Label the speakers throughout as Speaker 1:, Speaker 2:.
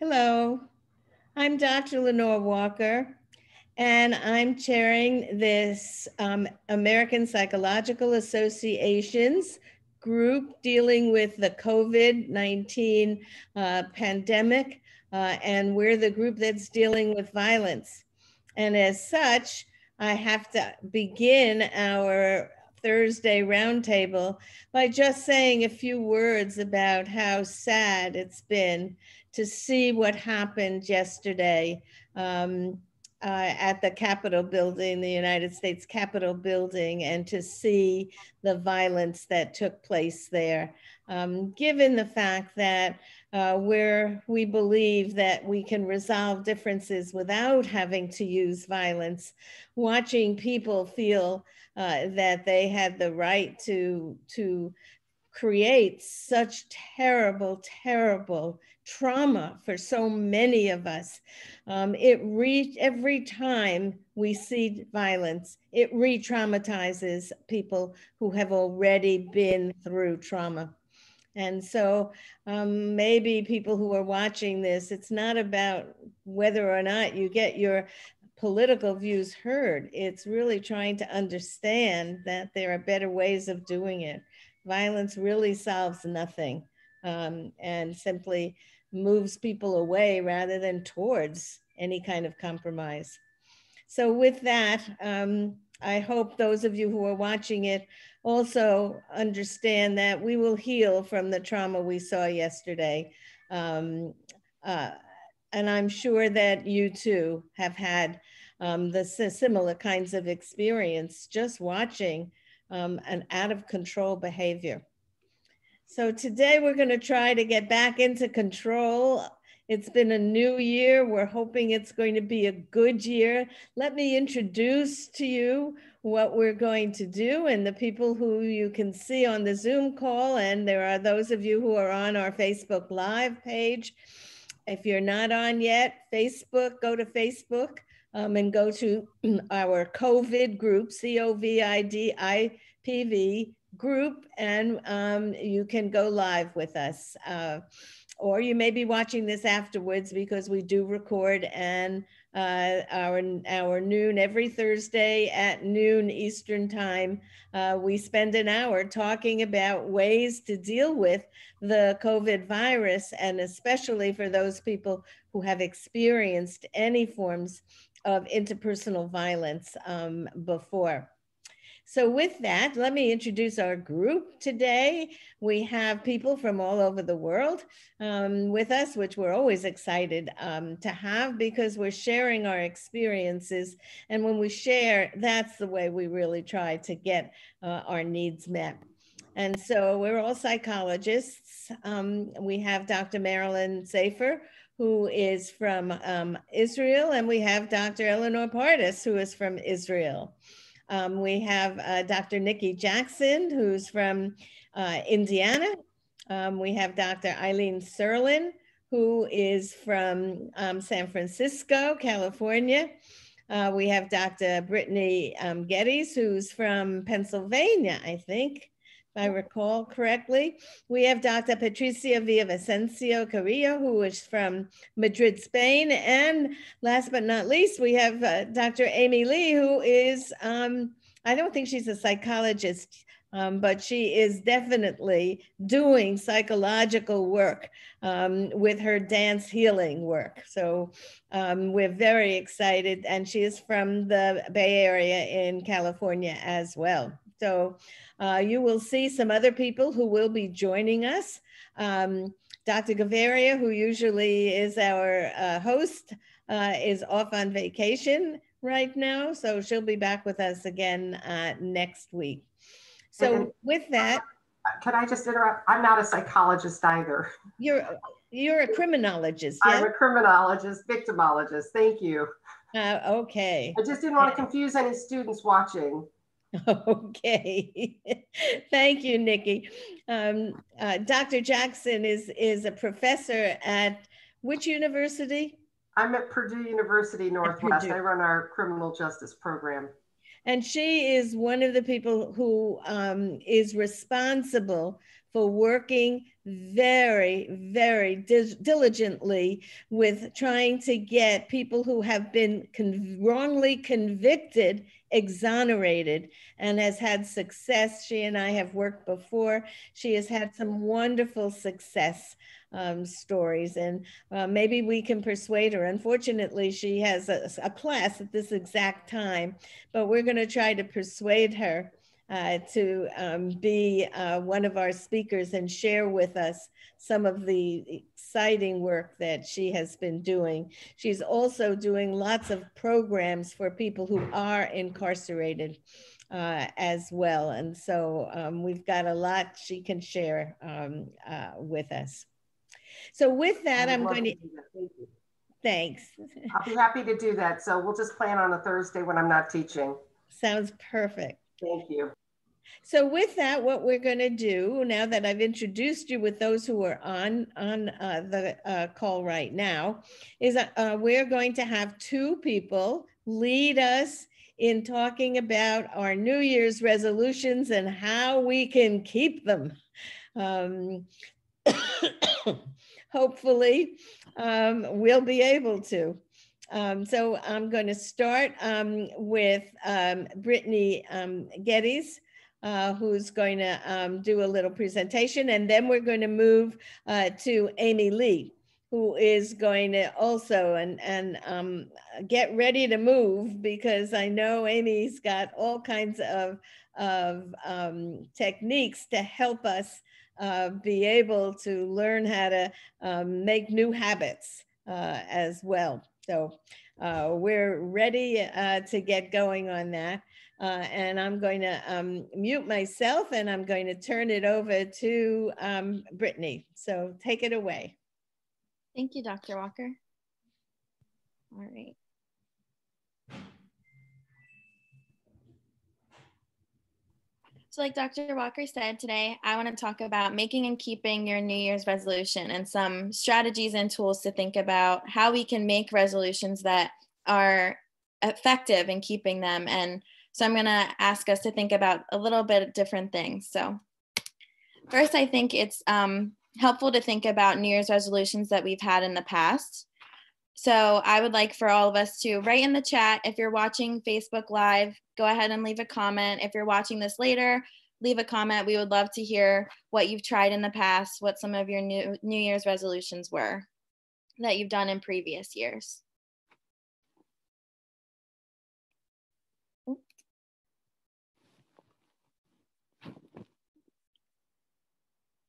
Speaker 1: Hello, I'm Dr. Lenore Walker, and I'm chairing this American Psychological Association's group dealing with the COVID-19 pandemic, and we're the group that's dealing with violence. And as such, I have to begin our Thursday roundtable by just saying a few words about how sad it's been to see what happened yesterday at the Capitol building, the United States Capitol building, and to see the violence that took place there. Given the fact that where we believe that we can resolve differences without having to use violence, watching people feel that they had the right to create such terrible, terrible trauma for so many of us. Every time we see violence, it re-traumatizes people who have already been through trauma. And so maybe people who are watching this, it's not about whether or not you get your political views heard. It's really trying to understand that there are better ways of doing it. Violence really solves nothing and simply moves people away rather than towards any kind of compromise. So with that, I hope those of you who are watching it also understand that we will heal from the trauma we saw yesterday. Um, uh, and I'm sure that you too have had the similar kinds of experience just watching an out of control behavior. So today we're going to try to get back into control. It's been a new year. We're hoping it's going to be a good year. Let me introduce to you what we're going to do and the people who you can see on the Zoom call. And there are those of you who are on our Facebook Live page. If you're not on yet, Facebook, go to Facebook and go to our COVID group, COVID IPV group, and you can go live with us. Or you may be watching this afterwards because we do record, and our noon every Thursday at noon Eastern time, we spend an hour talking about ways to deal with the COVID virus, and especially for those people who have experienced any forms of interpersonal violence before. So with that, let me introduce our group today. We have people from all over the world with us, which we're always excited to have because we're sharing our experiences. And when we share, that's the way we really try to get our needs met. And so we're all psychologists. We have Dr. Marilyn Safer, who is from Israel, and we have Dr. Eleanor Pardis, who is from Israel. We have Dr. Nikki Jackson, who's from Indiana. We have Dr. Eileen Serlin, who is from San Francisco, California. We have Dr. Brittni Gettys, who's from Pennsylvania, I think, if I recall correctly. We have Dr. Patricia Villavicencio Carrillo, who is from Madrid, Spain. And last but not least, we have Dr. Amy Lee, who is, I don't think she's a psychologist, but she is definitely doing psychological work with her dance healing work. So we're very excited, and she is from the Bay Area in California as well. So you will see some other people who will be joining us. Dr. Gavaria, who usually is our host, is off on vacation right now, so she'll be back with us again next week. So with that,
Speaker 2: can I just interrupt? I'm not a psychologist either.
Speaker 1: You're a criminologist. Yeah?
Speaker 2: I'm a criminologist, victimologist. Thank you.
Speaker 1: Okay.
Speaker 2: I just didn't want to confuse any students watching.
Speaker 1: Okay. Thank you, Nikki. Dr. Jackson is a professor at which university?
Speaker 2: I'm at Purdue University Northwest. I run our criminal justice program.
Speaker 1: And she is one of the people who is responsible for working very, very diligently with trying to get people who have been wrongly convicted exonerated, and has had success. She and I have worked before. She has had some wonderful success stories, and maybe we can persuade her. Unfortunately, she has a class at this exact time, but we're going to try to persuade her to be one of our speakers and share with us some of the exciting work that she has been doing. She's also doing lots of programs for people who are incarcerated as well. And so we've got a lot she can share with us. So with that, I'm going to, thanks.
Speaker 2: I'll be happy to do that. So we'll just plan on a Thursday when I'm not teaching.
Speaker 1: Sounds perfect.
Speaker 2: Thank you.
Speaker 1: So with that, what we're going to do, now that I've introduced you with those who are on the call right now, is we're going to have two people lead us in talking about our New Year's resolutions and how we can keep them. Hopefully, we'll be able to. So I'm going to start with Brittni Gettys, who's going to do a little presentation, and then we're going to move to Amy Lee, who is going to also and get ready to move, because I know Amy's got all kinds of techniques to help us be able to learn how to make new habits as well. So we're ready to get going on that. And I'm going to mute myself, and I'm going to turn it over to Brittni. So take it away.
Speaker 3: Thank you, Dr. Walker. All right. So like Dr. Walker said today, I want to talk about making and keeping your New Year's resolution and some strategies and tools to think about how we can make resolutions that are effective in keeping them. And so I'm going to ask us to think about a little bit of different things. So first, I think it's helpful to think about New Year's resolutions that we've had in the past. So I would like for all of us to write in the chat. If you're watching Facebook Live, go ahead and leave a comment. If you're watching this later, leave a comment. We would love to hear what you've tried in the past, what some of your New Year's resolutions were that you've done in previous years.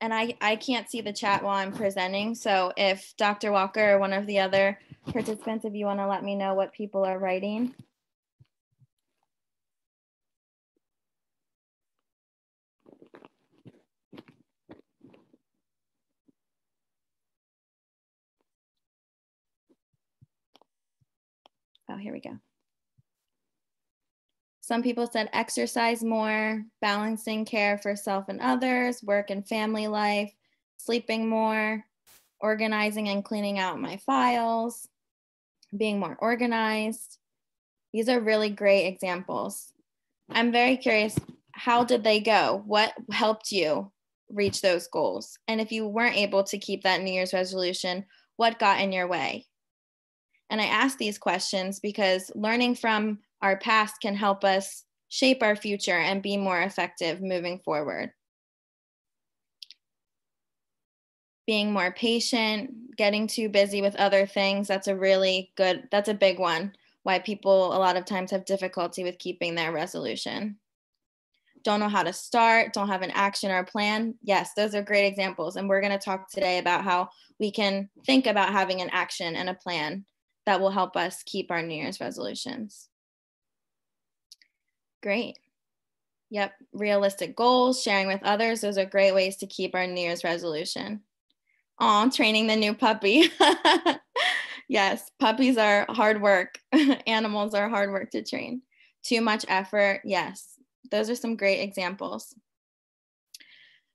Speaker 3: And I can't see the chat while I'm presenting. So if Dr. Walker or one of the other participants, if you want to let me know what people are writing. Oh, here we go. Some people said exercise more, balancing care for self and others, work and family life, sleeping more, organizing and cleaning out my files, being more organized. These are really great examples. I'm very curious, how did they go? What helped you reach those goals? And if you weren't able to keep that New Year's resolution, what got in your way? And I ask these questions because learning from our past can help us shape our future and be more effective moving forward. Being more patient, getting too busy with other things, that's a big one, why people a lot of times have difficulty with keeping their resolution. Don't know how to start, don't have an action or a plan. Yes, those are great examples. And we're going to talk today about how we can think about having an action and a plan that will help us keep our New Year's resolutions. Great. Yep, realistic goals, sharing with others, those are great ways to keep our New Year's resolution. Oh, training the new puppy. Yes, puppies are hard work. Animals are hard work to train. Too much effort. Yes, those are some great examples.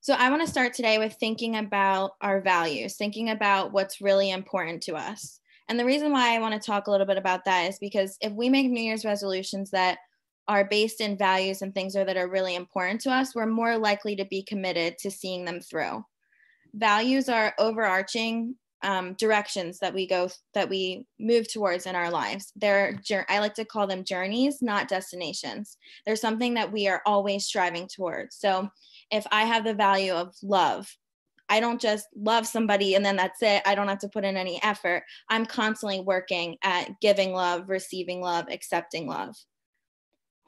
Speaker 3: So I want to start today with thinking about our values, thinking about what's really important to us. And the reason why I want to talk a little bit about that is because if we make New Year's resolutions that are based in values and things that are really important to us, we're more likely to be committed to seeing them through. Values are overarching directions that we move towards in our lives. I like to call them journeys, not destinations. There's something that we are always striving towards. So if I have the value of love, I don't just love somebody and then that's it. I don't have to put in any effort. I'm constantly working at giving love, receiving love, accepting love.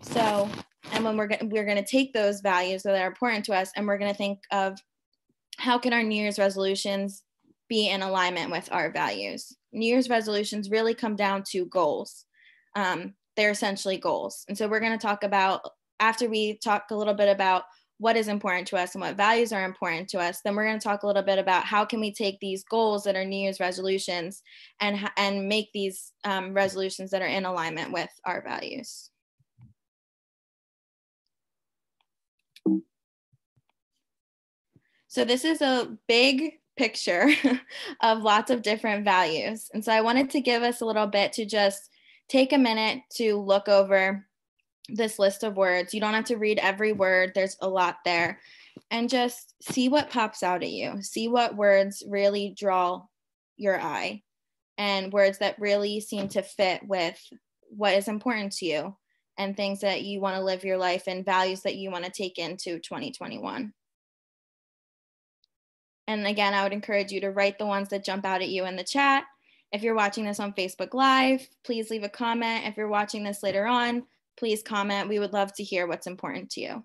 Speaker 3: So, and when we're going to take those values that are important to us and we're going to think of how can our New Year's resolutions be in alignment with our values. New Year's resolutions really come down to goals. They're essentially goals. And so we're going to talk about, after we talk a little bit about what is important to us and what values are important to us, then we're going to talk a little bit about how can we take these goals that are New Year's resolutions and make these resolutions that are in alignment with our values. So this is a big picture of lots of different values. And so I wanted to give us a little bit to just take a minute to look over this list of words. You don't have to read every word. There's a lot there. And just see what pops out at you. See what words really draw your eye and words that really seem to fit with what is important to you and things that you want to live your life and values that you want to take into 2021. And again, I would encourage you to write the ones that jump out at you in the chat. If you're watching this on Facebook Live, please leave a comment. If you're watching this later on, please comment. We would love to hear what's important to you.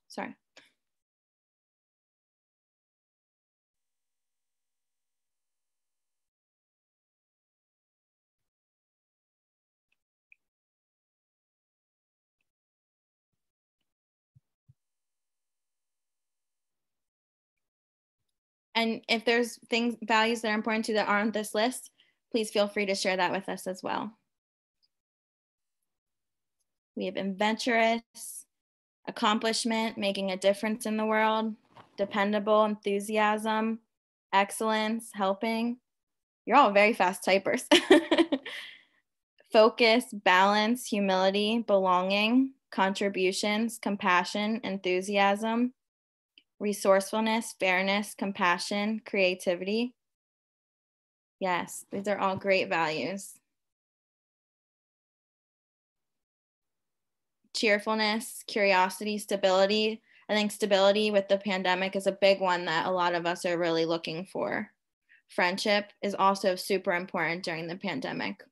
Speaker 3: Sorry. And if there's values that are important to you that aren't on this list, please feel free to share that with us as well. We have adventurous, accomplishment, making a difference in the world, dependable, enthusiasm, excellence, helping. You're all very fast typers. Focus, balance, humility, belonging, contributions, compassion, enthusiasm, resourcefulness, fairness, compassion, creativity. Yes, these are all great values. Cheerfulness, curiosity, stability. I think stability with the pandemic is a big one that a lot of us are really looking for. Friendship is also super important during the pandemic.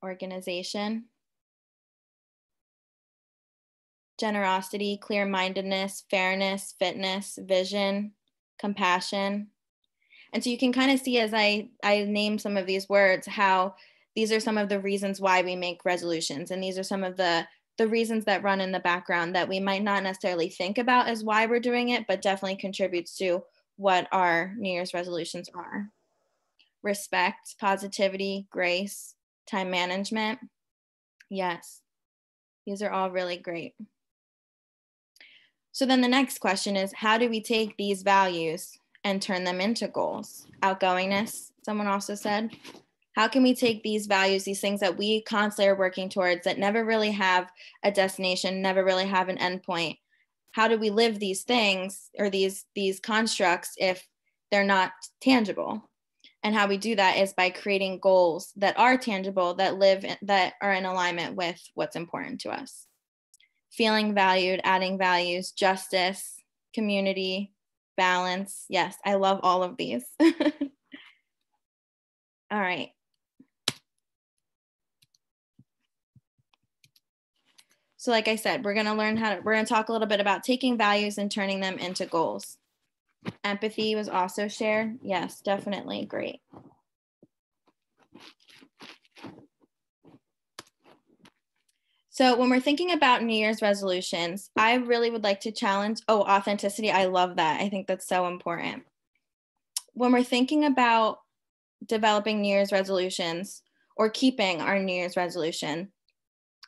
Speaker 3: Organization. Generosity, clear-mindedness, fairness, fitness, vision, compassion. And so you can kind of see as I name some of these words, how these are some of the reasons why we make resolutions. And these are some of the reasons that run in the background that we might not necessarily think about as why we're doing it, but definitely contributes to what our New Year's resolutions are. Respect, positivity, grace, time management. Yes, these are all really great. So then the next question is, how do we take these values and turn them into goals? Outgoingness, someone also said. How can we take these values, these things that we constantly are working towards that never really have a destination, never really have an endpoint? How do we live these things or these constructs if they're not tangible? And how we do that is by creating goals that are tangible, that are in alignment with what's important to us. Feeling valued, adding values, justice, community, balance. Yes, I love all of these. All right. So like I said, we're going to talk a little bit about taking values and turning them into goals. Empathy was also shared. Yes, definitely. Great. So when we're thinking about New Year's resolutions, I really would like to challenge, authenticity. I love that. I think that's so important. When we're thinking about developing New Year's resolutions or keeping our New Year's resolution,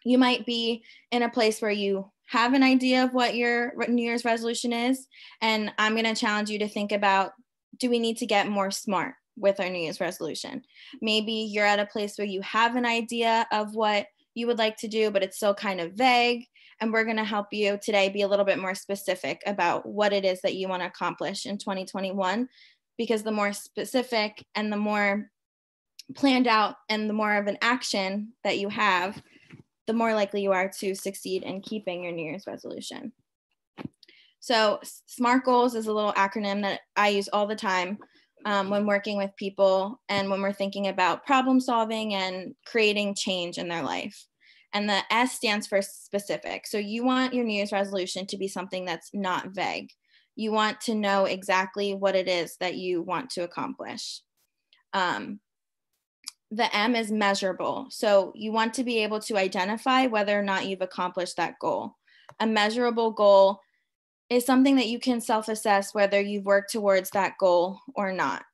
Speaker 3: you might be in a place where you have an idea of what your New Year's resolution is. And I'm going to challenge you to think about, do we need to get more smart? with our New Year's resolution. Maybe you're at a place where you have an idea of what you would like to do, but it's still kind of vague. And we're going to help you today be a little bit more specific about what it is that you want to accomplish in 2021, because the more specific and the more planned out and the more of an action that you have, the more likely you are to succeed in keeping your New Year's resolution. So SMART goals is a little acronym that I use all the time when working with people and when we're thinking about problem solving and creating change in their life. And the S stands for specific. So you want your New Year's resolution to be something that's not vague. You want to know exactly what it is that you want to accomplish. The M is measurable. So you want to be able to identify whether or not you've accomplished that goal. A measurable goal is something that you can self-assess whether you've worked towards that goal or not.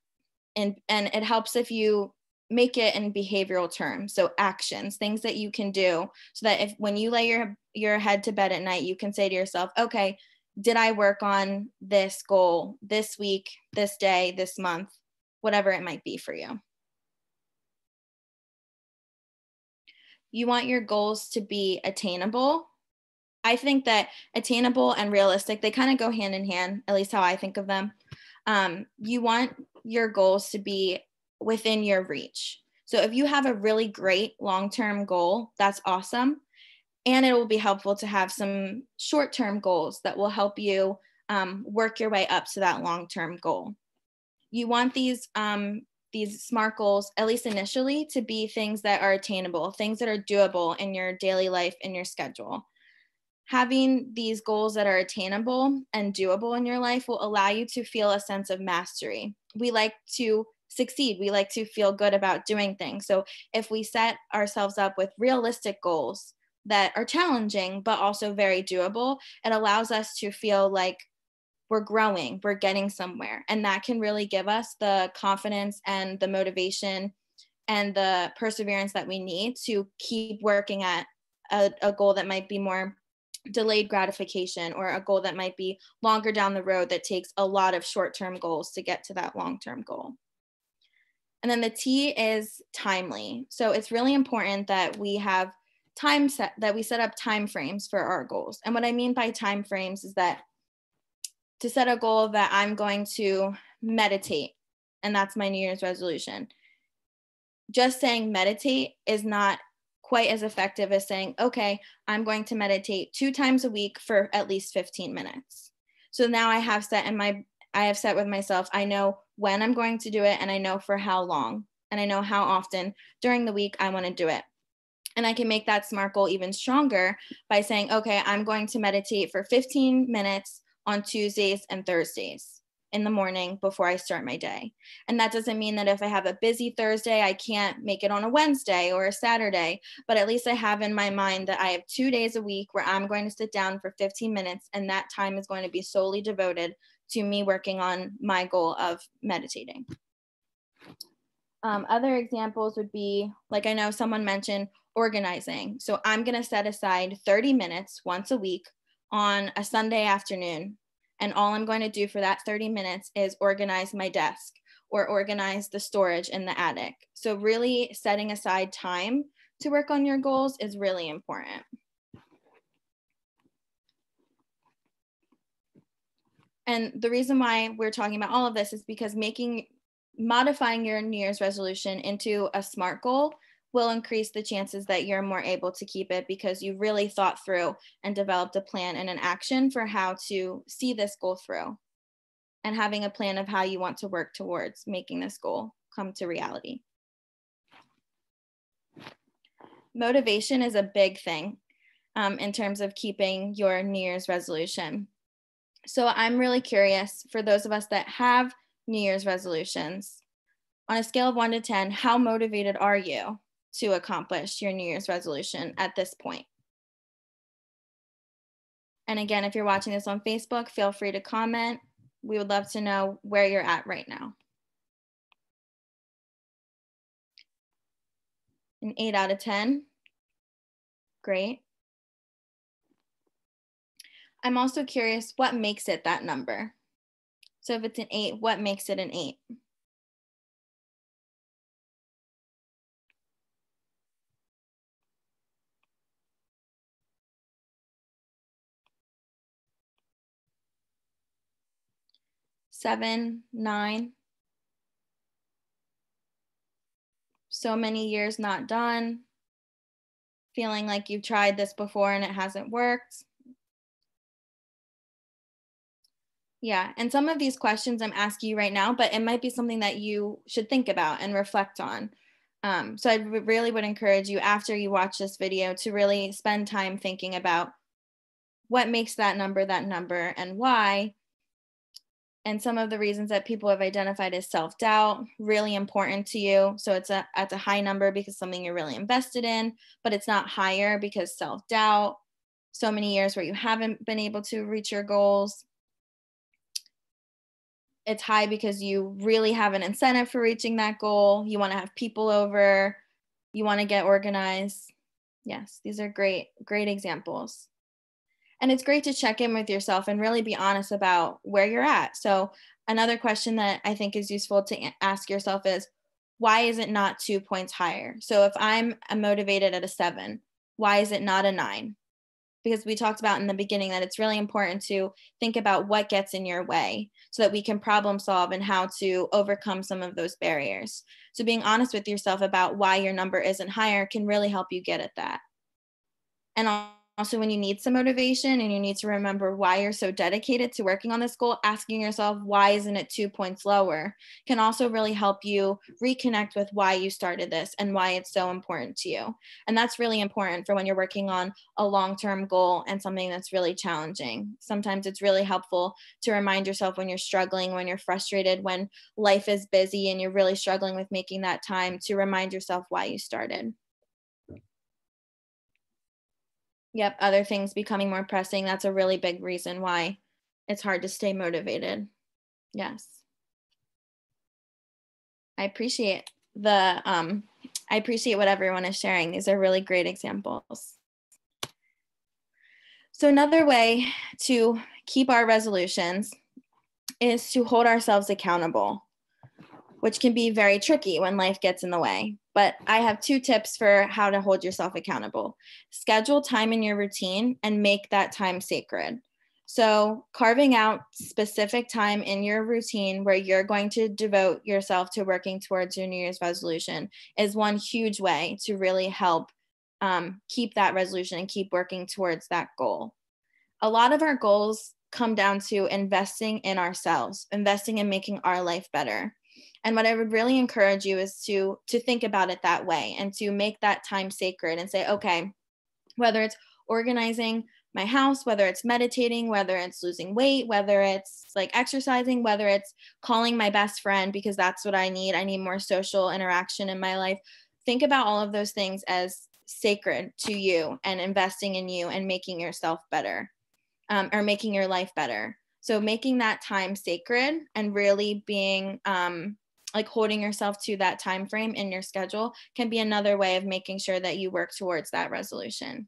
Speaker 3: And it helps if you make it in behavioral terms. So actions, things that you can do so that if when you lay your head to bed at night, you can say to yourself, okay, did I work on this goal this week, this day, this month, whatever it might be for you. You want your goals to be attainable. I think that attainable and realistic, they kind of go hand in hand, at least how I think of them. You want your goals to be within your reach. So if you have a really great long-term goal, that's awesome. And it will be helpful to have some short-term goals that will help you work your way up to that long-term goal. You want these SMART goals, at least initially, to be things that are attainable, things that are doable in your daily life, in your schedule. Having these goals that are attainable and doable in your life will allow you to feel a sense of mastery. We like to succeed. We like to feel good about doing things. So if we set ourselves up with realistic goals that are challenging, but also very doable, it allows us to feel like we're growing, we're getting somewhere. And that can really give us the confidence and the motivation and the perseverance that we need to keep working at a goal that might be more delayed gratification, or a goal that might be longer down the road that takes a lot of short-term goals to get to that long-term goal. And then the T is timely. So it's really important that we have that we set up time frames for our goals. And what I mean by time frames is that to set a goal that I'm going to meditate, and that's my New Year's resolution. Just saying meditate is not quite as effective as saying, okay, I'm going to meditate 2 times a week for at least 15 minutes. So now I have set with myself, I know when I'm going to do it, and I know for how long, and I know how often during the week I want to do it. And I can make that SMART goal even stronger by saying, okay, I'm going to meditate for 15 minutes on Tuesdays and Thursdays in the morning before I start my day. And that doesn't mean that if I have a busy Thursday, I can't make it on a Wednesday or a Saturday, but at least I have in my mind that I have 2 days a week where I'm going to sit down for 15 minutes, and that time is going to be solely devoted to me working on my goal of meditating. Other examples would be, like I know someone mentioned, organizing. So I'm going to set aside 30 minutes once a week on a Sunday afternoon. And all I'm going to do for that 30 minutes is organize my desk or organize the storage in the attic. So really setting aside time to work on your goals is really important. And the reason why we're talking about all of this is because modifying your New Year's resolution into a SMART goal will increase the chances that you're more able to keep it, because you really thought through and developed a plan and an action for how to see this goal through, and having a plan of how you want to work towards making this goal come to reality. Motivation is a big thing in terms of keeping your New Year's resolution. So I'm really curious, for those of us that have New Year's resolutions, on a scale of 1 to 10, how motivated are you to accomplish your New Year's resolution at this point? And again, if you're watching this on Facebook, feel free to comment. We would love to know where you're at right now. An 8 out of 10. Great. I'm also curious, what makes it that number? So if it's an 8, what makes it an 8? 7, 9. So many years not done. Feeling like you've tried this before and it hasn't worked. Yeah, and some of these questions I'm asking you right now, but it might be something that you should think about and reflect on. So I really would encourage you after you watch this video to really spend time thinking about what makes that number and why. And some of the reasons that people have identified as self-doubt, really important to you. So it's at a high number because something you're really invested in, but it's not higher because self-doubt, so many years where you haven't been able to reach your goals. It's high because you really have an incentive for reaching that goal. You want to have people over. You want to get organized. Yes, these are great examples. And it's great to check in with yourself and really be honest about where you're at. So another question that I think is useful to ask yourself is, why is it not 2 points higher? So if I'm motivated at a 7, why is it not a 9? Because we talked about in the beginning that it's really important to think about what gets in your way so that we can problem solve and how to overcome some of those barriers. So being honest with yourself about why your number isn't higher can really help you get at that. And also, when you need some motivation and you need to remember why you're so dedicated to working on this goal, asking yourself, why isn't it 2 points lower, can also really help you reconnect with why you started this and why it's so important to you. And that's really important for when you're working on a long-term goal and something that's really challenging. Sometimes it's really helpful to remind yourself when you're struggling, when you're frustrated, when life is busy and you're really struggling with making that time, to remind yourself why you started. Yep, other things becoming more pressing. That's a really big reason why it's hard to stay motivated. Yes. I appreciate what everyone is sharing. These are really great examples. So another way to keep our resolutions is to hold ourselves accountable, which can be very tricky when life gets in the way. But I have 2 tips for how to hold yourself accountable. Schedule time in your routine and make that time sacred. So carving out specific time in your routine where you're going to devote yourself to working towards your New Year's resolution is one huge way to really help keep that resolution and keep working towards that goal. A lot of our goals come down to investing in ourselves, investing in making our life better. And what I would really encourage you is to think about it that way and to make that time sacred and say, okay, whether it's organizing my house, whether it's meditating, whether it's losing weight, whether it's like exercising, whether it's calling my best friend because that's what I need more social interaction in my life. Think about all of those things as sacred to you and investing in you and making yourself better, or making your life better. So making that time sacred and really being like holding yourself to that time frame in your schedule can be another way of making sure that you work towards that resolution.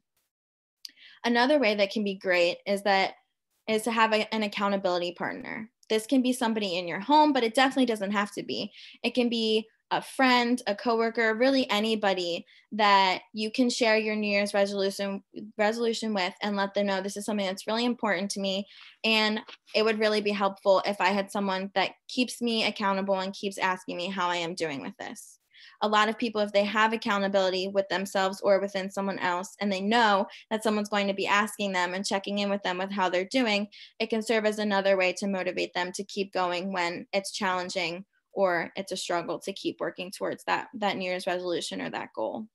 Speaker 3: Another way that can be great is to have an accountability partner. This can be somebody in your home, but it definitely doesn't have to be. It can be a friend, a coworker, really anybody that you can share your New Year's resolution with and let them know this is something that's really important to me. And it would really be helpful if I had someone that keeps me accountable and keeps asking me how I am doing with this. A lot of people, if they have accountability with themselves or within someone else, and they know that someone's going to be asking them and checking in with them with how they're doing, it can serve as another way to motivate them to keep going when it's challenging or it's a struggle to keep working towards that New Year's resolution or that goal.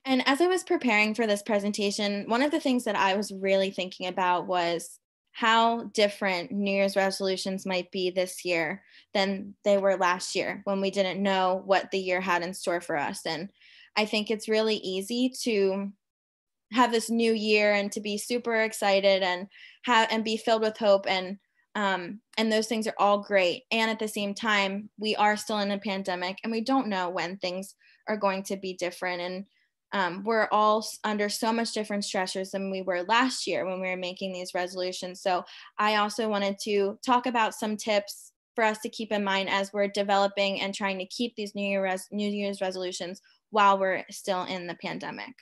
Speaker 3: And as I was preparing for this presentation, one of the things that I was really thinking about was how different New Year's resolutions might be this year than they were last year when we didn't know what the year had in store for us. And I think it's really easy to have this new year and to be super excited and be filled with hope, and those things are all great. And at the same time, we are still in a pandemic and we don't know when things are going to be different. And we're all under so much different stressors than we were last year when we were making these resolutions. So I also wanted to talk about some tips for us to keep in mind as we're developing and trying to keep these New Year's resolutions while we're still in the pandemic.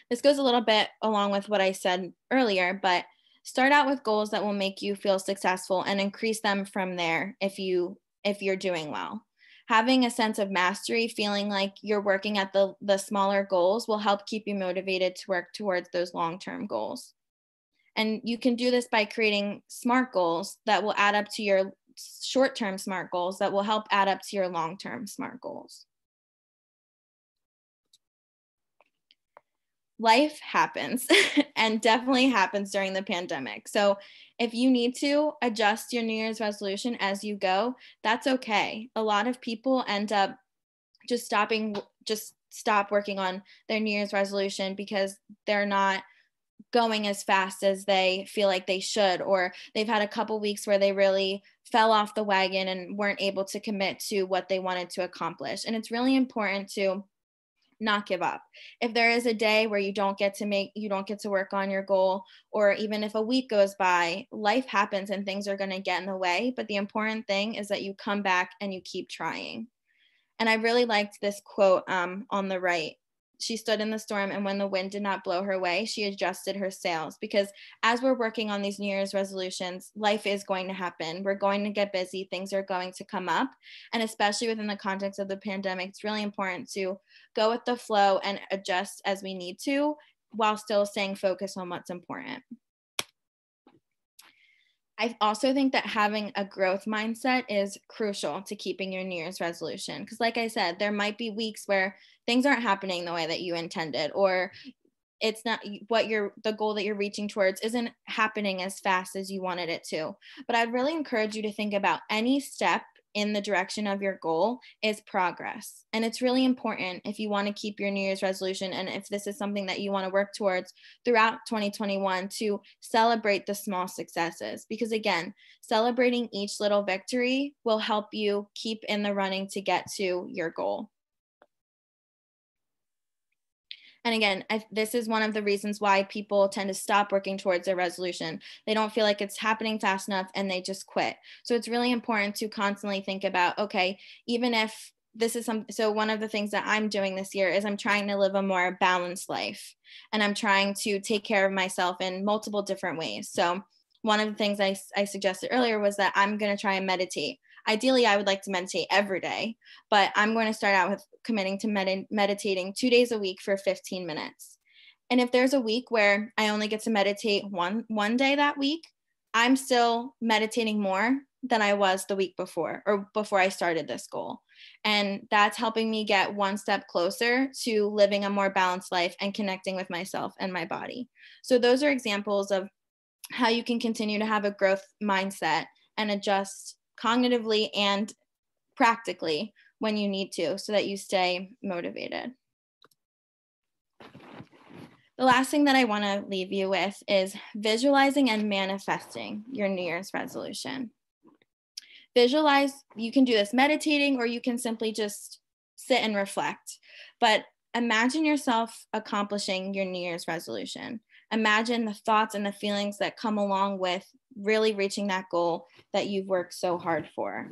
Speaker 3: This goes a little bit along with what I said earlier, but start out with goals that will make you feel successful and increase them from there if you're doing well. Having a sense of mastery, feeling like you're working at the smaller goals will help keep you motivated to work towards those long-term goals. And you can do this by creating SMART goals that will add up to your short-term SMART goals that will help add up to your long-term SMART goals. Life happens and definitely happens during the pandemic. So if you need to adjust your New Year's resolution as you go, that's okay. A lot of people end up just stop working on their New Year's resolution because they're not going as fast as they feel like they should, or they've had a couple weeks where they really fell off the wagon and weren't able to commit to what they wanted to accomplish. And it's really important to not give up. If there is a day where you don't get to work on your goal, or even if a week goes by, life happens and things are going to get in the way. But the important thing is that you come back and you keep trying. And I really liked this quote on the right. She stood in the storm, and when the wind did not blow her way, she adjusted her sails. Because as we're working on these New Year's resolutions, life is going to happen. We're going to get busy. Things are going to come up. And especially within the context of the pandemic, it's really important to go with the flow and adjust as we need to, while still staying focused on what's important. I also think that having a growth mindset is crucial to keeping your New Year's resolution. Because like I said, there might be weeks where things aren't happening the way that you intended, or it's not the goal that you're reaching towards isn't happening as fast as you wanted it to. But I'd really encourage you to think about any step in the direction of your goal is progress. And it's really important if you want to keep your New Year's resolution, and if this is something that you want to work towards throughout 2021, to celebrate the small successes. Because again, celebrating each little victory will help you keep in the running to get to your goal. And again, this is one of the reasons why people tend to stop working towards their resolution. They don't feel like it's happening fast enough and they just quit. So it's really important to constantly think about, okay, even if this is so one of the things that I'm doing this year is I'm trying to live a more balanced life, and I'm trying to take care of myself in multiple different ways. So one of the things I suggested earlier was that I'm going to try and meditate. Ideally, I would like to meditate every day, but I'm going to start out with committing to meditating 2 days a week for 15 minutes. And if there's a week where I only get to meditate one day that week, I'm still meditating more than I was the week before, or before I started this goal. And that's helping me get one step closer to living a more balanced life and connecting with myself and my body. So those are examples of how you can continue to have a growth mindset and adjust cognitively and practically when you need to, so that you stay motivated. The last thing that I want to leave you with is visualizing and manifesting your New Year's resolution. Visualize, you can do this meditating, or you can simply just sit and reflect. But imagine yourself accomplishing your New Year's resolution. Imagine the thoughts and the feelings that come along with really reaching that goal that you've worked so hard for.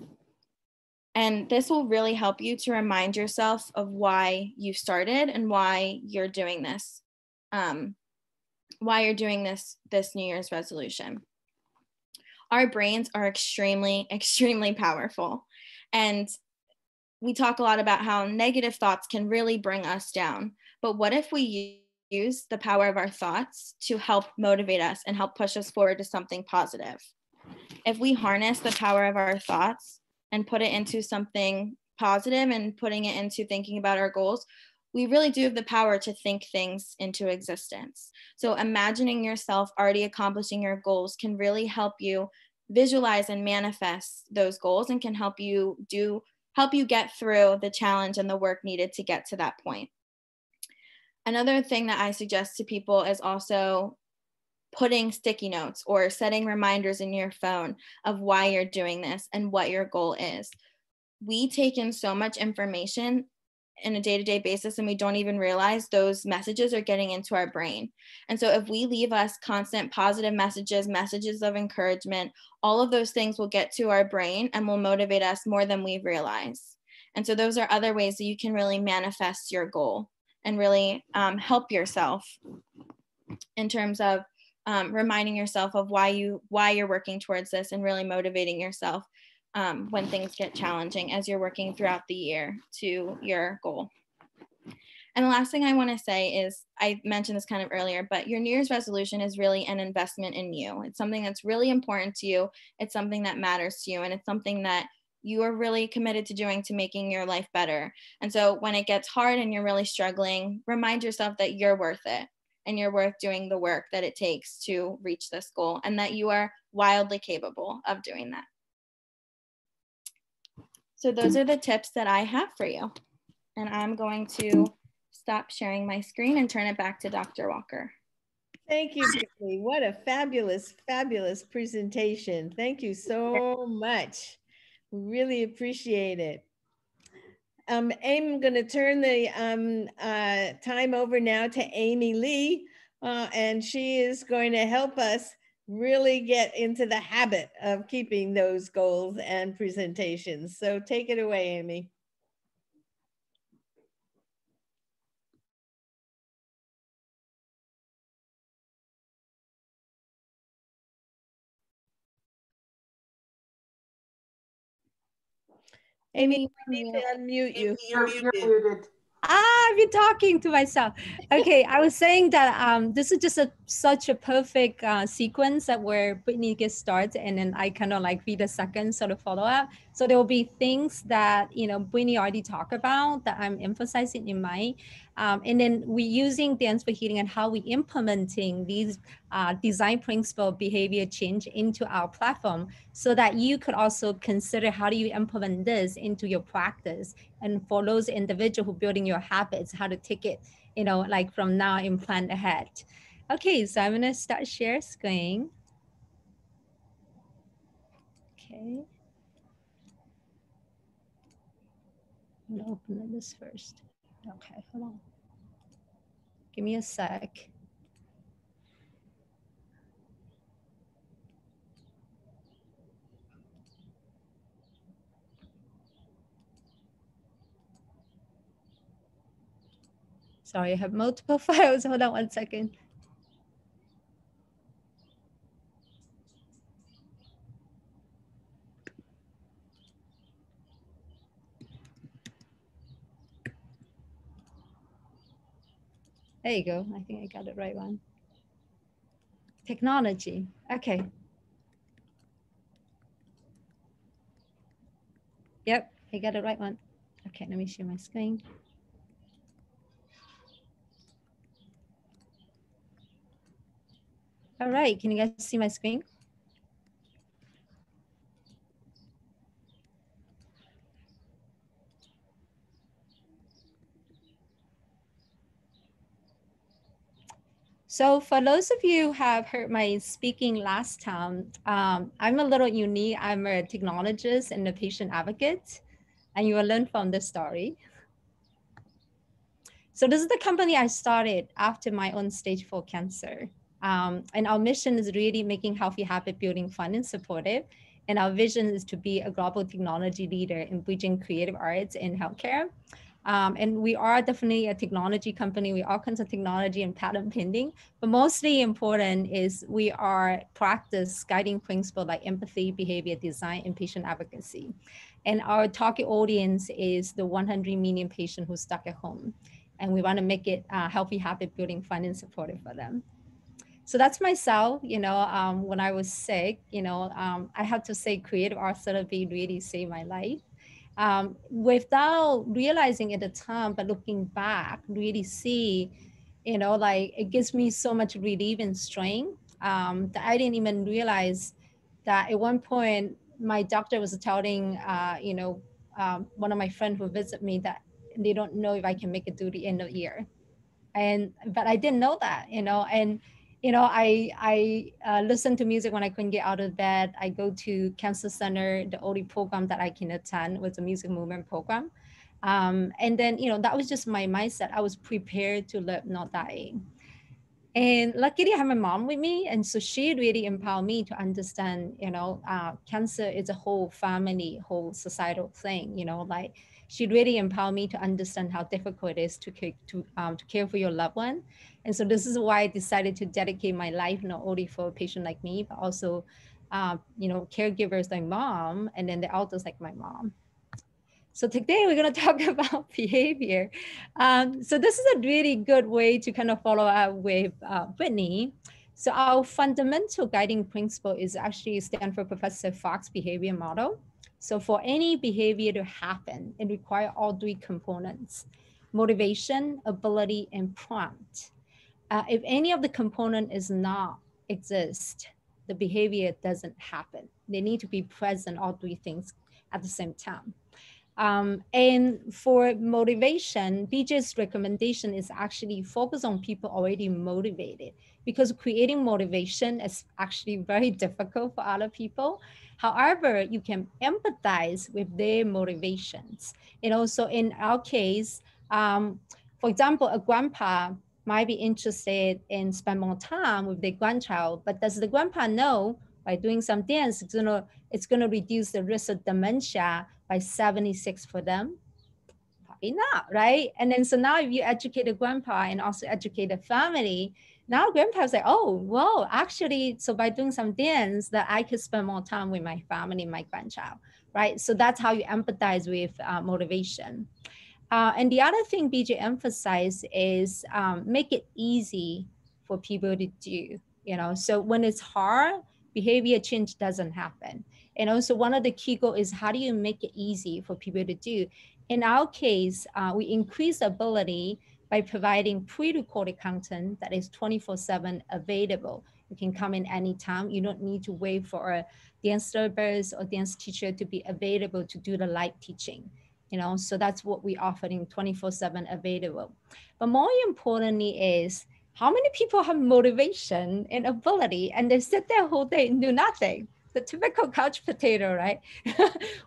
Speaker 3: And this will really help you to remind yourself of why you started and why you're doing this, this New Year's resolution. Our brains are extremely, extremely powerful. And we talk a lot about how negative thoughts can really bring us down. But what if we use the power of our thoughts to help motivate us and help push us forward to something positive? If we harness the power of our thoughts and put it into something positive and putting it into thinking about our goals, we really do have the power to think things into existence. So imagining yourself already accomplishing your goals can really help you visualize and manifest those goals, and can help you get through the challenge and the work needed to get to that point. Another thing that I suggest to people is also putting sticky notes or setting reminders in your phone of why you're doing this and what your goal is. We take in so much information in a day-to-day basis, and we don't even realize those messages are getting into our brain. And so if we leave us constant positive messages of encouragement, all of those things will get to our brain and will motivate us more than we realize. And so those are other ways that you can really manifest your goal. and really help yourself in terms of reminding yourself of why you're working towards this, and really motivating yourself when things get challenging as you're working throughout the year to your goal. And the last thing I want to say is, I mentioned this kind of earlier, but your New Year's resolution is really an investment in you. It's something that's really important to you. It's something that matters to you. And it's something that you are really committed to doing to making your life better. And so when it gets hard and you're really struggling, remind yourself that you're worth it, and you're worth doing the work that it takes to reach this goal, and that you are wildly capable of doing that. So those are the tips that I have for you. And I'm going to stop sharing my screen and turn it back to Dr. Walker.
Speaker 1: Thank you, Brittni. What a fabulous, fabulous presentation. Thank you so much. We really appreciate it. I'm going to turn the time over now to Amy Lee, and she is going to help us really get into the habit of keeping those goals and presentations. So take it away, Amy. Amy, I need to unmute you.
Speaker 2: You're muted.
Speaker 4: I've been talking to myself. Okay, I was saying that this is just such a perfect sequence that where Brittni gets started, and then I kind of like be the second sort of follow up. So there will be things that, you know, Brittni already talked about that I'm emphasizing in mine. And then we're using dance for healing and how we implementing these design principle behavior change into our platform, so that you could also consider how do you implement this into your practice. And for those individuals who are building your habits, how to take it, you know, like from now and plan ahead. Okay, so I'm gonna start share screen. Okay. I'm gonna open this first. Okay, hold on. Give me a sec. Sorry, I have multiple files. Hold on one second. There you go. I think I got it right one. Technology. Okay. Yep, I got it right one. Okay, let me share my screen. All right, can you guys see my screen? So for those of you who have heard my speaking last time, I'm a little unique. I'm a technologist and a patient advocate, and you will learn from this story. So this is the company I started after my own stage 4 cancer. And our mission is really making healthy habit building fun and supportive. And our vision is to be a global technology leader in bridging creative arts in healthcare. And we are definitely a technology company. We all kinds of technology and patent pending, but mostly important is we are practice guiding principle like empathy, behavior design, and patient advocacy. And our target audience is the 100 million patient who's stuck at home. And we want to make it healthy habit building fun and supportive for them. So that's myself, you know, when I was sick, you know, I have to say creative art therapy really saved my life. Without realizing at the time, but looking back, really see, you know, like it gives me so much relief and strength that I didn't even realize that at one point my doctor was telling, you know, one of my friends who visit me that they don't know if I can make it through the end of the year. But I didn't know that, you know, and you know, I listen to music when I couldn't get out of bed. I go to cancer center. The only program that I can attend was a music movement program. And then, you know, that was just my mindset. I was prepared to live, not dying. And luckily I have my mom with me. And so she really empowered me to understand, you know, cancer is a whole family, whole societal thing, you know, like she really empowered me to understand how difficult it is to care for your loved one. And so this is why I decided to dedicate my life not only for a patient like me, but also, caregivers like mom, and then the elders like my mom. So today we're going to talk about behavior. So this is a really good way to kind of follow up with Brittni. So our fundamental guiding principle is actually Stanford Professor Fox behavior model. So for any behavior to happen, it requires all three components: motivation, ability, and prompt. If any of the component is not exist, the behavior doesn't happen. They need to be present, all three things at the same time. And for motivation, BJ's recommendation is actually focus on people already motivated, because creating motivation is actually very difficult for other people. However, you can empathize with their motivations. And also in our case, for example, a grandpa might be interested in spend more time with their grandchild, but does the grandpa know by doing some dance, it's gonna reduce the risk of dementia by 76 for them? Probably not, right? And then so now if you educate the grandpa and also educate the family, now grandpa's like, oh, well, actually, so by doing some dance that I could spend more time with my family, my grandchild, right? So that's how you empathize with motivation. And the other thing BJ emphasized is make it easy for people to do, so when it's hard, behavior change doesn't happen. And also one of the key goals is how do you make it easy for people to do? In our case, we increase ability by providing pre-recorded content that is 24/7 available. You can come in anytime. You don't need to wait for a dance therapist or dance teacher to be available to do the live teaching. So that's what we offer in 24/7 available. But more importantly is how many people have motivation and ability and they sit there whole day and do nothing? The typical couch potato, right?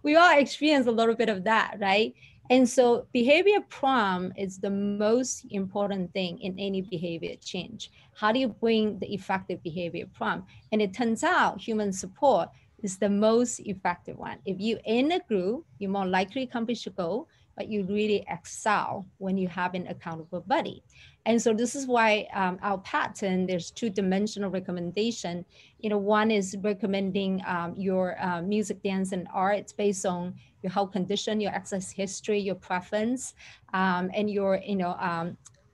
Speaker 4: We all experience a little bit of that, right? And so behavior prompt is the most important thing in any behavior change. How do you bring the effective behavior prompt? And it turns out human support is the most effective one. If you're in a group, you're more likely to accomplish your goal, but you really excel when you have an accountable buddy. And so this is why our pattern, there's two-dimensional recommendation. One is recommending your music, dance, and art. It's based on your health condition, your exercise history, your preference, and your,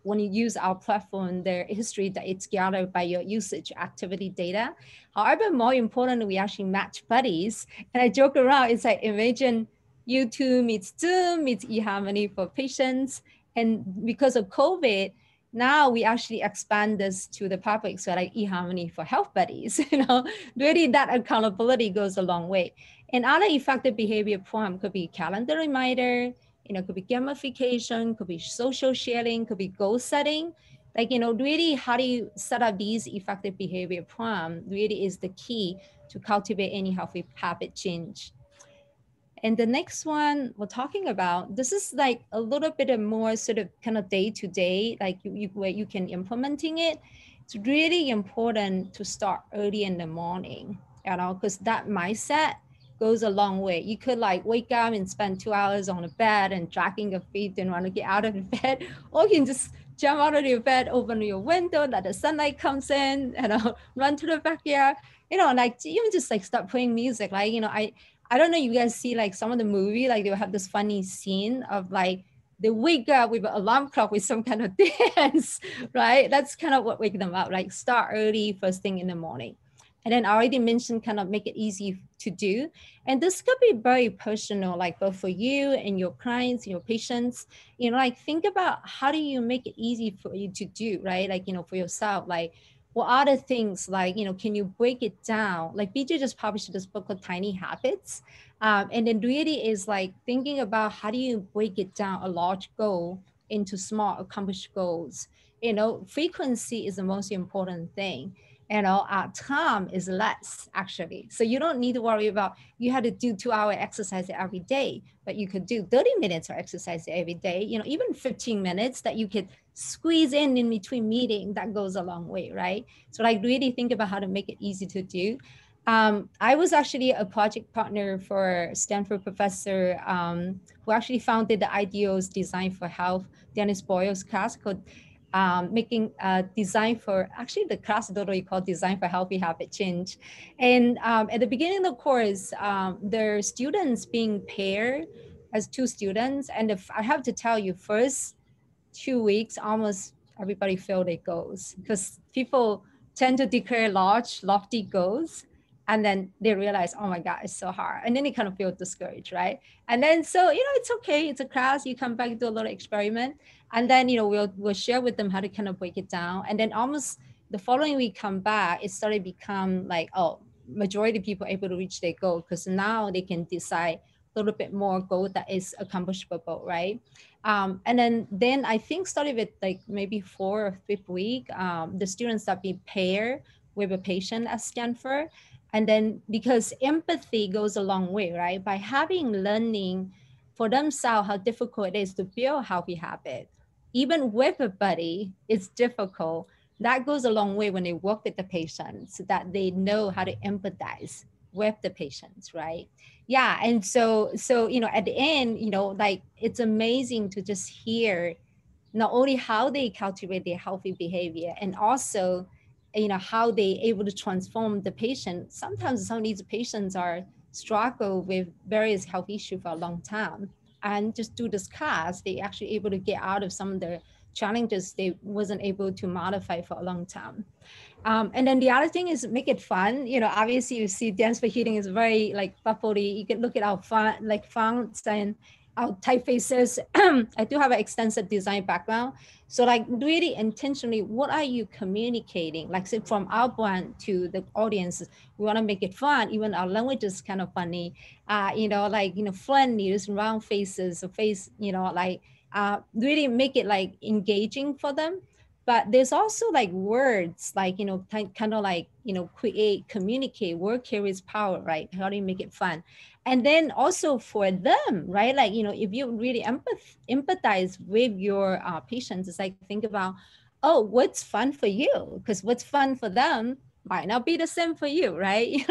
Speaker 4: when you use our platform, the history that it's gathered by your usage activity data. However, more importantly, we actually match buddies. And I joke around, it's like, imagine YouTube meets Zoom meets eHarmony for patients. And because of COVID, now we actually expand this to the public. So like eHarmony for health buddies, really that accountability goes a long way. And other effective behavior prompt could be calendar reminder, could be gamification, could be social sharing, could be goal setting. Like, really how do you set up these effective behavior prompt really is the key to cultivate any healthy habit change. And the next one we're talking about, this is like a little bit of more sort of kind of day-to-day, like where you can implementing it. It's really important to start early in the morning, because that mindset goes a long way. You could like wake up and spend 2 hours on the bed and dragging your feet and want to get out of the bed, or you can just jump out of your bed, open your window, let the sunlight comes in, run to the backyard, like even just like start playing music. Like, I don't know, you guys see like some of the movie, like they'll have this funny scene of like, they wake up with an alarm clock with some kind of dance, right? That's kind of what wake them up, like start early first thing in the morning. And then I already mentioned kind of make it easy to do. And this could be very personal, like both for you and your clients, your patients, like think about how do you make it easy for you to do, right? Like, for yourself, like what are the things like, can you break it down? Like BJ just published this book called Tiny Habits. And it really is like thinking about how do you break it down, a large goal into small accomplished goals. Frequency is the most important thing. Time is less actually. So you don't need to worry about, you had to do 2-hour exercise every day, but you could do 30 minutes of exercise every day, even 15 minutes that you could squeeze in between meeting, that goes a long way, right? So like really think about how to make it easy to do. I was actually a project partner for Stanford professor who actually founded the Ideals Design for Health, Dennis Boyle's class called making design for, actually the class is literally called Design for Healthy Habit Change. And at the beginning of the course, their students being paired as two students. And if I have to tell you, first 2 weeks, almost everybody failed their goals because people tend to declare large, lofty goals. And then they realize, oh my God, it's so hard. And then they kind of feel discouraged, right? And then, so, it's okay. It's a class. You come back, do a little experiment. And then, we'll share with them how to kind of break it down. And then almost the following week come back, it started become like, oh, majority of people able to reach their goal because now they can decide a little bit more goal that is accomplishable, right? And then I think started with like maybe 4th or 5th week, the students that be paired with a patient at Stanford. And then because empathy goes a long way, right? By having learning for themselves how difficult it is to build healthy habit, even with a buddy, it's difficult. That goes a long way when they work with the patients so that they know how to empathize with the patients, right? Yeah. And so at the end, like it's amazing to just hear not only how they cultivate their healthy behavior and also how they able to transform the patient. Sometimes some of these patients are struggle with various health issues for a long time, and just through this class they actually able to get out of some of the challenges they wasn't able to modify for a long time. And then the other thing is make it fun. Obviously you see Dance for Healing is very like bubbly. You can look at our fonts and our typefaces. I do have an extensive design background. So like really intentionally, what are you communicating? Like say from our brand to the audience, we want to make it fun. Even our language is kind of funny. Friendly, use round faces, a face, really make it like engaging for them. But there's also like words, like, kind of like, create, communicate, word carries power, right? How do you make it fun? And then also for them, right? Like, if you really empathize with your patients, it's like, think about, oh, what's fun for you? Because what's fun for them might not be the same for you, right?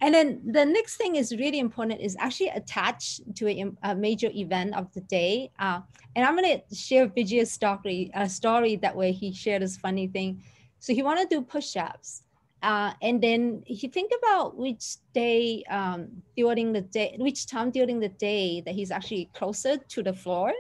Speaker 4: And then the next thing is really important is actually attached to a major event of the day. And I'm going to share Vijay's story that way. He shared this funny thing. So he wanted to do push-ups. And then he think about which day which time during the day that he's actually closer to the floor.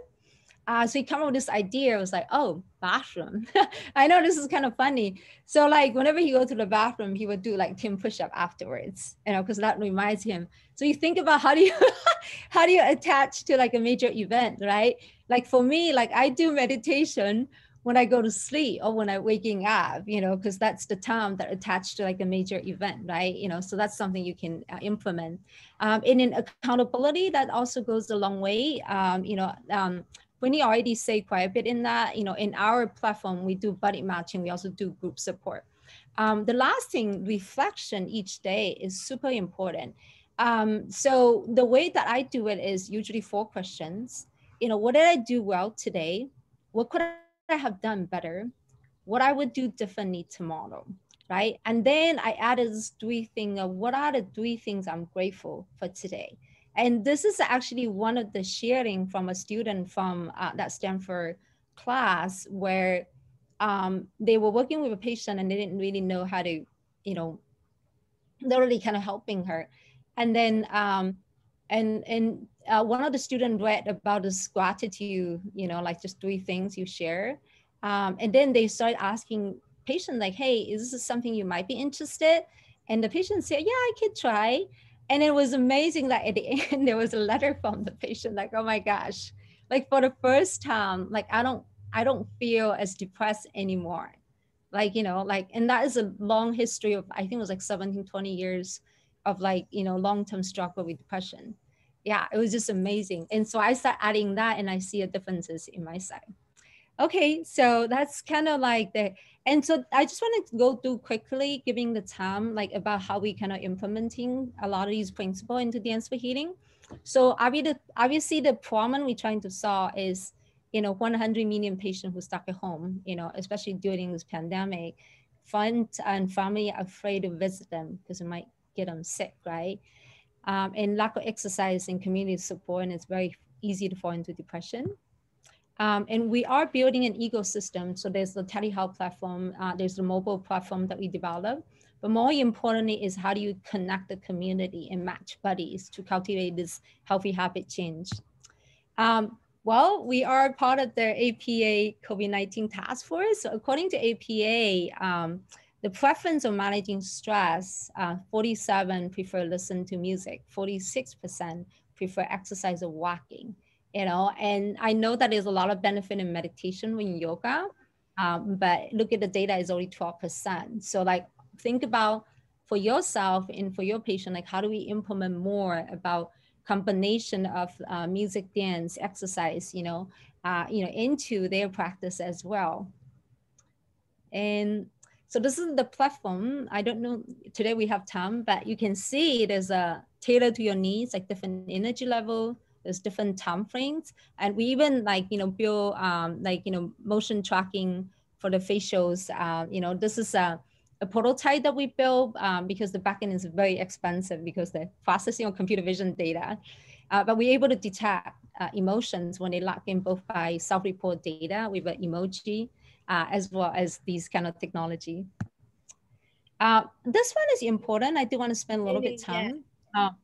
Speaker 4: So he came up with this idea. It was like, oh, bathroom. I know this is kind of funny. So like whenever he go to the bathroom, he would do like 10 push-up afterwards, because that reminds him. So you think about how do you attach to like a major event, right? Like for me, like I do meditation when I go to sleep or when I'm waking up, because that's the time that attached to like a major event, right? So that's something you can implement. And in accountability, that also goes a long way. Brittni already say quite a bit in that. In our platform, we do buddy matching. We also do group support. The last thing, reflection each day is super important. So the way that I do it is usually 4 questions. What did I do well today? What could I have done better? What I would do differently tomorrow, right? And then I added this 3 thing of what are the 3 things I'm grateful for today? And this is actually one of the sharing from a student from that Stanford class where they were working with a patient and they didn't really know how to, literally kind of helping her. And then one of the students read about this gratitude, like just 3 things you share. And then they started asking patient like, hey, is this something you might be interested? And the patient said, yeah, I could try. And it was amazing that at the end, there was a letter from the patient, like, oh my gosh, like for the first time, like, I don't feel as depressed anymore. Like, and that is a long history of, I think it was like 17, 20 years of like, long-term struggle with depression. Yeah, it was just amazing. And so I start adding that and I see a differences in my side. Okay, so that's kind of like and so I just wanted to go through quickly, giving the time, like about how we kind of implementing a lot of these principles into Dance for Healing. So obviously the problem we're trying to solve is, 100 million patients who stuck at home, especially during this pandemic. friends and family are afraid to visit them because it might get them sick, right? And lack of exercise and community support, and it's very easy to fall into depression. And we are building an ecosystem. So there's the telehealth platform, there's the mobile platform that we developed. But more importantly is how do you connect the community and match buddies to cultivate this healthy habit change? Well, we are part of the APA COVID-19 task force. So according to APA, the preference of managing stress, 47 prefer listen to music, 46% prefer exercise or walking, you know, and I know that there's a lot of benefit in meditation when yoga, but look at the data is only 12%. So like think about for yourself and for your patient, like how do we implement more about combination of music, dance, exercise, into their practice as well. And so this is the platform. I don't know, today we have time, but you can see there's a tailor to your needs, like different energy level, there's different time frames. And we even build motion tracking for the facials. This is a prototype that we built because the backend is very expensive because the processing of computer vision data, but we're able to detect emotions when they log in both by self-report data with an emoji, as well as these kind of technology. This one is important. I do want to spend a little bit of time.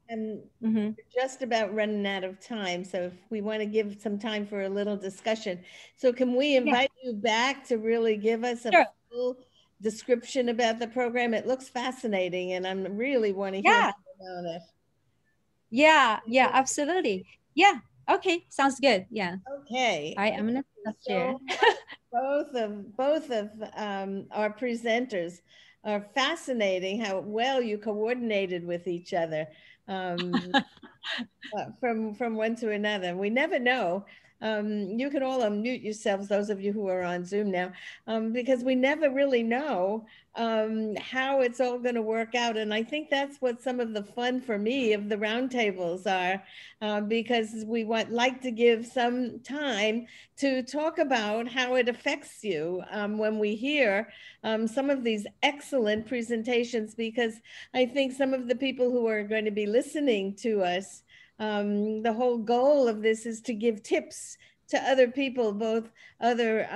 Speaker 1: We're just about running out of time. So if we want to give some time for a little discussion. So can we invite you back to really give us a full description about the program? It looks fascinating and I'm really want to hear more about it.
Speaker 4: Yeah, absolutely. Yeah. Okay, sounds good. Yeah.
Speaker 1: Okay.
Speaker 4: All right, I'm gonna share.
Speaker 1: Both of our presenters are fascinating. How well you coordinated with each other from one to another. We never know. You can all unmute yourselves, those of you who are on Zoom now, because we never really know how it's all going to work out. And I think that's what some of the fun for me of the roundtables are, because we like to give some time to talk about how it affects you when we hear some of these excellent presentations, because I think some of the people who are going to be listening to us, the whole goal of this is to give tips to other people, both other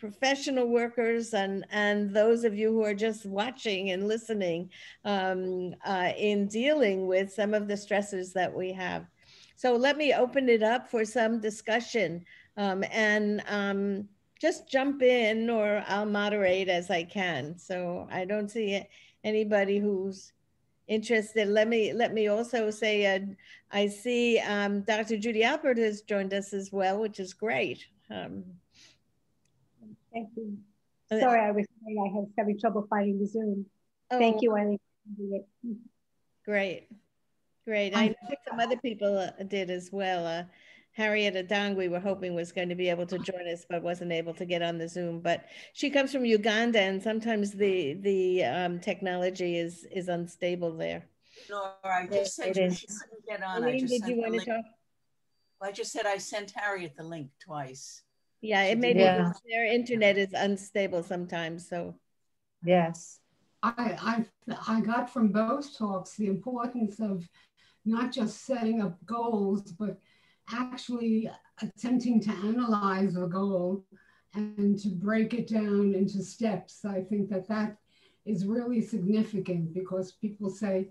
Speaker 1: professional workers and those of you who are just watching and listening in dealing with some of the stressors that we have. So let me open it up for some discussion and just jump in, or I'll moderate as I can. So I don't see anybody who's interested. Let me also say I see Dr. Judy Albert has joined us as well, which is great.
Speaker 5: Thank you. Sorry, I was saying I was having trouble finding the Zoom. Thank you, Eileen.
Speaker 1: Great. I know some other people did as well. Harriet Adang, we were hoping was going to be able to join us, but wasn't able to get on the Zoom. But she comes from Uganda, and sometimes the technology is unstable there.
Speaker 6: Laura, I just said she couldn't get on.
Speaker 1: Eileen, did you want to talk?
Speaker 6: Well, I just said I sent Harriet the link twice.
Speaker 1: Yeah, it may be their internet is unstable sometimes. So
Speaker 7: yes, I got from both talks the importance of not just setting up goals, but actually attempting to analyze the goal and to break it down into steps. I think that is really significant, because people say,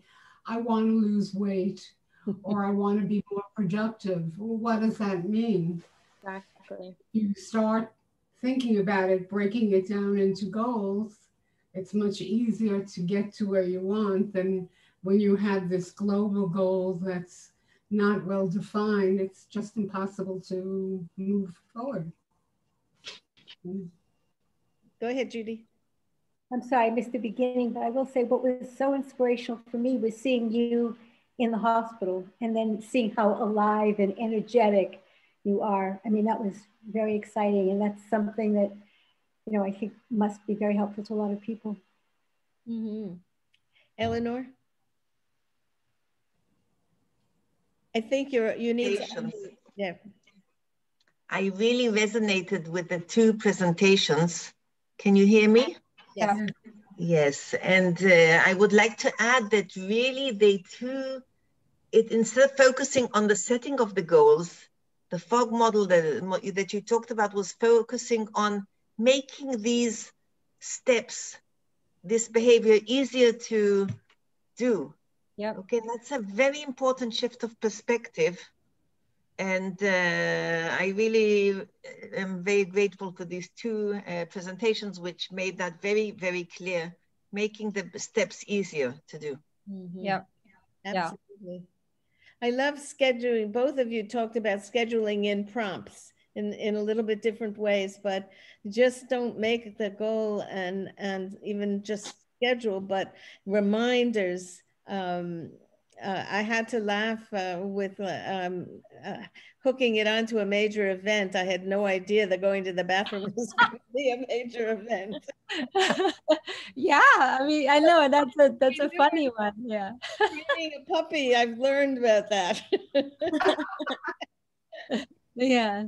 Speaker 7: I want to lose weight or I want to be more productive. Well, what does that mean?
Speaker 3: Exactly.
Speaker 7: You start thinking about it, breaking it down into goals, it's much easier to get to where you want than when you have this global goal that's not well defined. It's just impossible to move forward.
Speaker 1: Go ahead, Judy.
Speaker 5: I'm sorry, I missed the beginning, but I will say what was so inspirational for me was seeing you in the hospital and then seeing how alive and energetic you are. I mean, that was very exciting. And that's something that, I think must be very helpful to a lot of people.
Speaker 1: Eleanor? I think you need to, yeah.
Speaker 8: I really resonated with the two presentations. Can you hear me?
Speaker 1: Yes.
Speaker 8: Yes, and I would like to add that really instead of focusing on the setting of the goals, the fog model that you talked about was focusing on making these steps, this behavior easier to do.
Speaker 4: Yeah.
Speaker 8: Okay, that's a very important shift of perspective. And I really am very grateful for these two presentations, which made that very, very clear, making the steps easier to do.
Speaker 4: Yeah.
Speaker 1: Absolutely. I love scheduling. Both of you talked about scheduling in prompts in a little bit different ways, but just don't make the goal and even just schedule, but reminders. I had to laugh with hooking it onto a major event. I had no idea that going to the bathroom was going to be a major event.
Speaker 4: Yeah, I mean, I know that's a funny one. Yeah.
Speaker 1: Being a puppy, I've learned about that.
Speaker 4: Yeah.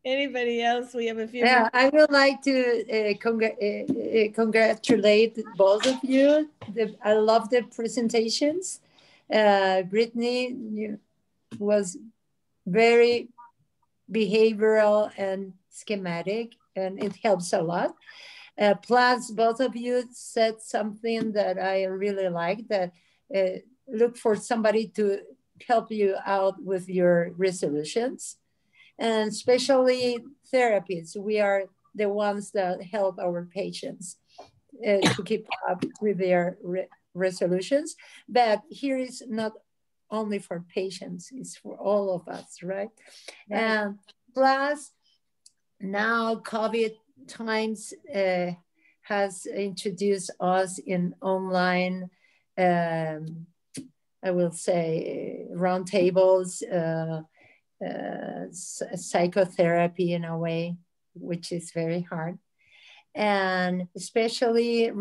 Speaker 1: Anybody else? We have a few.
Speaker 9: Yeah, I would like to congratulate both of you. I love the presentations. Brittni was very behavioral and schematic, and it helps a lot. Plus, both of you said something that I really like, that look for somebody to help you out with your resolutions. And especially therapists, we are the ones that help our patients to keep up with their resolutions. But here is not only for patients, it's for all of us, right? And plus, now COVID times has introduced us in online, I will say, roundtables, psychotherapy in a way, which is very hard. And especially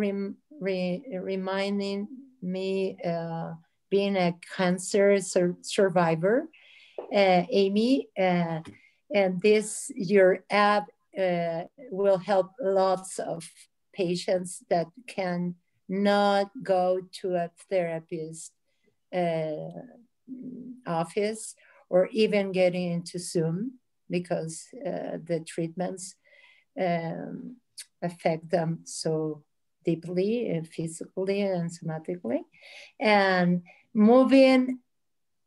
Speaker 9: reminding me being a cancer survivor, Amy, and your app will help lots of patients that can not go to a therapist office or even getting into Zoom, because the treatments affect them so deeply and physically and somatically. And moving,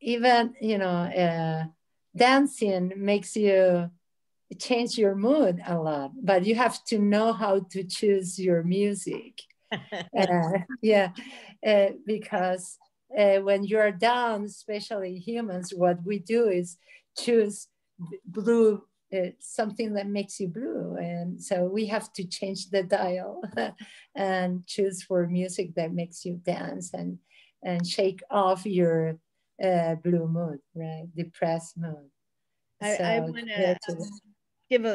Speaker 9: even, dancing makes you change your mood a lot, but you have to know how to choose your music. Because when you're down, especially humans, what we do is choose blue, something that makes you blue. And so we have to change the dial and choose for music that makes you dance and shake off your blue mood, right? Depressed mood.
Speaker 1: I want to give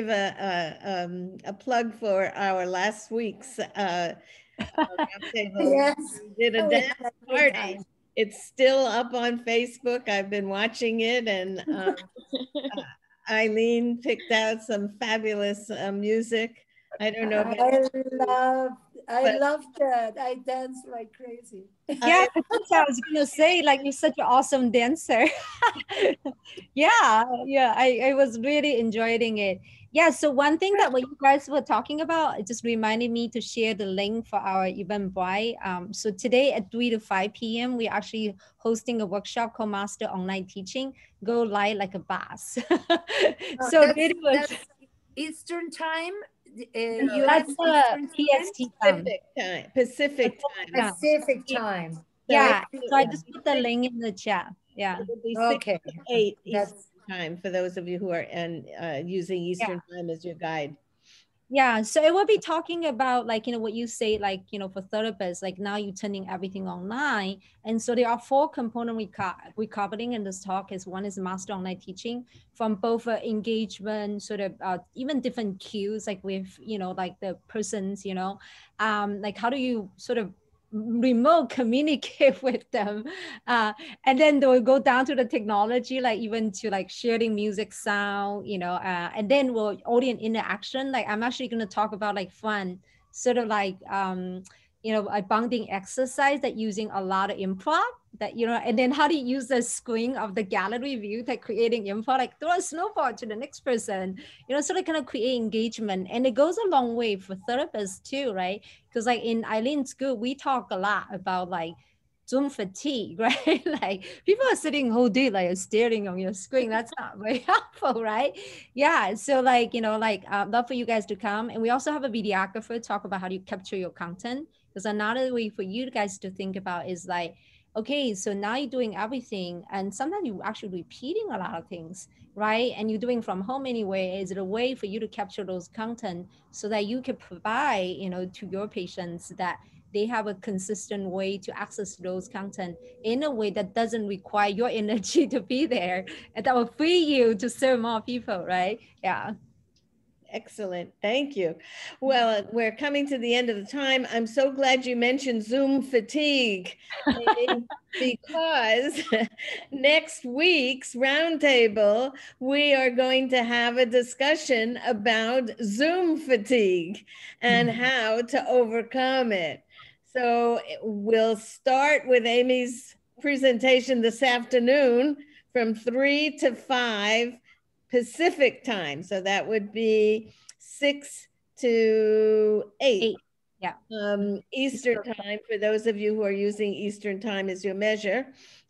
Speaker 1: a plug for our last week's roundtable.
Speaker 9: Yes.
Speaker 1: We did a dance party. It's still up on Facebook. I've been watching it, and Eileen picked out some fabulous music. I don't know.
Speaker 9: I love that. I dance like crazy.
Speaker 4: Yeah, I was gonna say, like, you're such an awesome dancer. yeah, I was really enjoying it. Yeah, so one thing that what you guys were talking about, it just reminded me to share the link for our Eventbrite. So today at 3 to 5 p.m., we're actually hosting a workshop called Master Online Teaching, Go Live Like a Boss. So
Speaker 9: that's Eastern time?
Speaker 4: That's PST time.
Speaker 1: Pacific time.
Speaker 9: Pacific time.
Speaker 4: Yeah, so I just put the link in the chat. Yeah.
Speaker 1: It would be 6
Speaker 9: Okay.
Speaker 1: to 8 Eastern time for those of you who are using Eastern time as your guide.
Speaker 4: Yeah, so it will be talking about, like, what you say, like, for therapists, like now you're turning everything online. And so there are 4 components we're covering in this talk. One is Master Online Teaching, from both engagement, sort of even different cues, like with, like the persons, like how do you sort of remote communicate with them, and then they'll go down to the technology, like even to like sharing music, sound, and then we'll audience interaction. Like I'm actually going to talk about like fun sort of like, you know, a bonding exercise that using a lot of improv that, you know, and then how to use the screen of the gallery view that creating improv, like throw a snowball to the next person, you know, sort of kind of create engagement. And it goes a long way for therapists too, right? Because like in Eileen's group, we talk a lot about like Zoom fatigue, right? Like people are sitting whole day like staring on your screen. That's not very helpful, right? Yeah. So like, you know, like love for you guys to come. And we also have a videographer talk about how do you capture your content. Because another way for you guys to think about is like, okay, so now you're doing everything and sometimes you're actually repeating a lot of things, right? And you're doing from home anyway. Is it a way for you to capture those content so that you can provide, you know, to your patients that they have a consistent way to access those content in a way that doesn't require your energy to be there, and that will free you to serve more people, right? Yeah.
Speaker 1: Excellent. Thank you. Well, we're coming to the end of the time. I'm so glad you mentioned Zoom fatigue, because next week's roundtable, we are going to have a discussion about Zoom fatigue and how to overcome it. So we'll start with Amy's presentation this afternoon from 3 to 5 Pacific time. So that would be 6 to 8.
Speaker 4: Yeah.
Speaker 1: Eastern time, for those of you who are using Eastern time as your measure.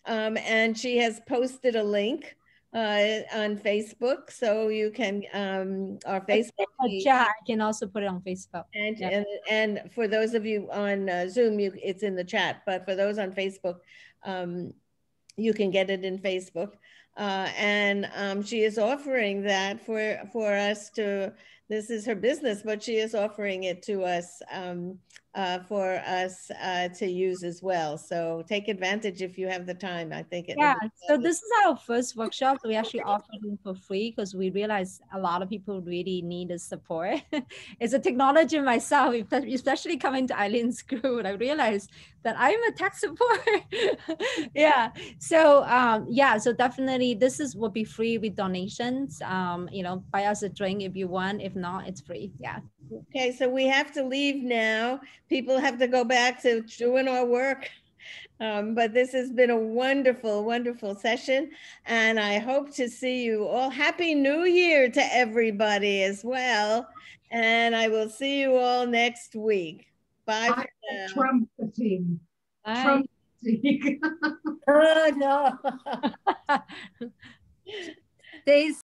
Speaker 1: And she has posted a link on Facebook, so you can, our Facebook page.
Speaker 4: Yeah, I can also put it on Facebook.
Speaker 1: And,
Speaker 4: yeah.
Speaker 1: and for those of you on Zoom, it's in the chat, but for those on Facebook, you can get it in Facebook. She is offering that for us to, this is her business, but she is offering it to us for us to use as well. So take advantage if you have the time. I think it.
Speaker 4: Yeah, so this is our first workshop. We actually offered it for free because we realized a lot of people really need the support. As a technologist myself, especially coming to Eileen's group, I realized that I'm a tech support. Yeah, so yeah, so definitely this will be free with donations. You know, buy us a drink if you want. If not, it's free. Yeah.
Speaker 1: Okay, so we have to leave now. People have to go back to doing our work. But this has been a wonderful, wonderful session. And I hope to see you all. Happy New Year to everybody as well. And I will see you all next week. Bye for now.
Speaker 7: Trump fatigue.
Speaker 4: Bye.
Speaker 7: Trump fatigue.
Speaker 9: Oh, no. Stay